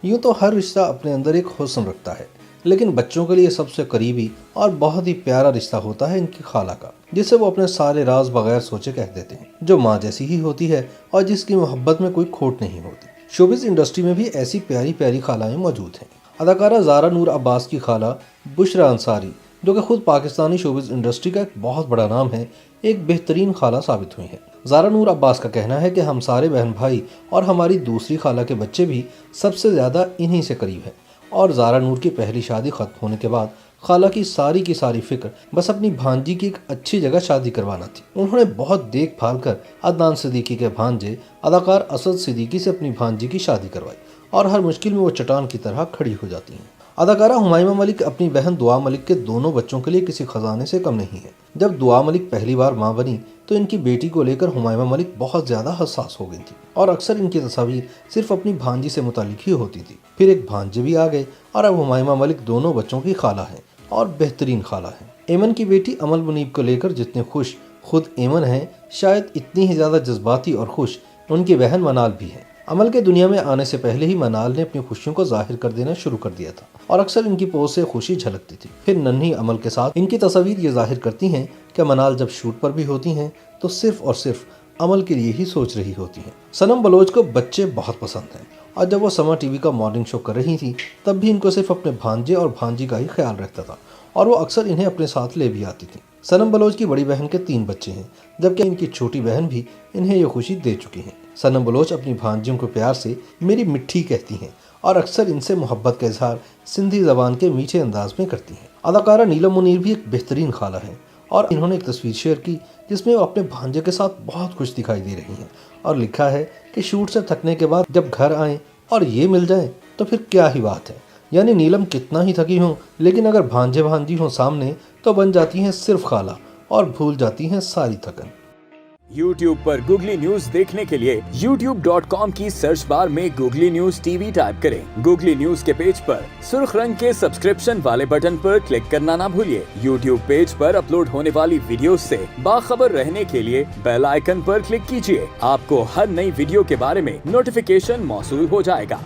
यूं तो हर रिश्ता अपने अंदर एक हुस्न रखता है, लेकिन बच्चों के लिए सबसे करीबी और बहुत ही प्यारा रिश्ता होता है इनकी खाला का, जिसे वो अपने सारे राज बगैर सोचे कह देते हैं, जो माँ जैसी ही होती है और जिसकी मोहब्बत में कोई खोट नहीं होती। शोबिज़ इंडस्ट्री में भी ऐसी प्यारी प्यारी खालाएं मौजूद हैं। अदाकारा ज़ारा नूर अब्बास की खाला बुशरा अंसारी, जो कि खुद पाकिस्तानी शोबिज़ इंडस्ट्री का एक बहुत बड़ा नाम है, एक बेहतरीन खाला साबित हुई हैं। ज़ारा नूर अब्बास का कहना है कि हम सारे बहन भाई और हमारी दूसरी खाला के बच्चे भी सबसे ज़्यादा इन्हीं से करीब हैं, और ज़ारा नूर की पहली शादी ख़त्म होने के बाद खाला की सारी फिक्र बस अपनी भांजी की एक अच्छी जगह शादी करवाना थी। उन्होंने बहुत देखभाल कर अदनान सिद्दीकी के भांजे अदाकार असद सिद्दीकी से अपनी भांजी की शादी करवाई, और हर मुश्किल में वो चट्टान की तरह खड़ी हो जाती हैं। अदाकारा हुमायमा मलिक अपनी बहन दुआ मलिक के दोनों बच्चों के लिए किसी खजाने से कम नहीं है। जब दुआ मलिक पहली बार मां बनी तो इनकी बेटी को लेकर हुमायमा मलिक बहुत ज़्यादा हसास हो गई थी, और अक्सर इनकी तस्वीर सिर्फ अपनी भांजी से मुतालिक ही होती थी। फिर एक भांजे भी आ गए, और अब हुमायमा मलिक दोनों बच्चों की खाला है, और बेहतरीन खाला है। एमन की बेटी अमल मुनीब को लेकर जितने खुश खुद एमन हैं, शायद इतनी ही ज़्यादा जज्बाती और खुश उनकी बहन मनाल भी है। अमल के दुनिया में आने से पहले ही मनाल ने अपनी खुशियों को जाहिर कर देना शुरू कर दिया था, और अक्सर इनकी पोज से खुशी झलकती थी। फिर नन्ही अमल के साथ इनकी तस्वीर ये जाहिर करती हैं कि मनाल जब शूट पर भी होती हैं तो सिर्फ और सिर्फ अमल के लिए ही सोच रही होती हैं। सनम बलोच को बच्चे बहुत पसंद हैं, और जब वो समा टीवी का मॉर्निंग शो कर रही थी तब भी इनको सिर्फ अपने भांजे और भांजी का ही ख्याल रहता था, और वो अक्सर इन्हें अपने साथ ले भी आती थी। सनम बलोच की बड़ी बहन के 3 बच्चे हैं, जबकि इनकी छोटी बहन भी इन्हें ये खुशी दे चुकी हैं। सनम बलोच अपनी भांजियों को प्यार से मेरी मिट्ठी कहती हैं, और अक्सर इनसे मोहब्बत का इजहार सिंधी ज़बान के मीठे अंदाज में करती हैं। अदाकारा नीलम मुनीर भी एक बेहतरीन खाला है, और इन्होंने एक तस्वीर शेयर की जिसमें वो अपने भांजे के साथ बहुत खुश दिखाई दे रही हैं, और लिखा है कि शूट से थकने के बाद जब घर आएँ और ये मिल जाए तो फिर क्या ही बात है। यानी नीलम कितना ही थकी हों, लेकिन अगर भांजे भांजी हों सामने तो बन जाती हैं सिर्फ खाला, और भूल जाती हैं सारी थकन। YouTube पर गूगली न्यूज देखने के लिए youtube.com की सर्च बार में गूगली न्यूज टीवी टाइप करें। गूगली न्यूज के पेज पर सुर्ख रंग के सब्सक्रिप्शन वाले बटन पर क्लिक करना ना भूलिए। YouTube पेज पर अपलोड होने वाली वीडियोस से बाखबर रहने के लिए बेल आइकन पर क्लिक कीजिए। आपको हर नई वीडियो के बारे में नोटिफिकेशन मौसूल हो जाएगा।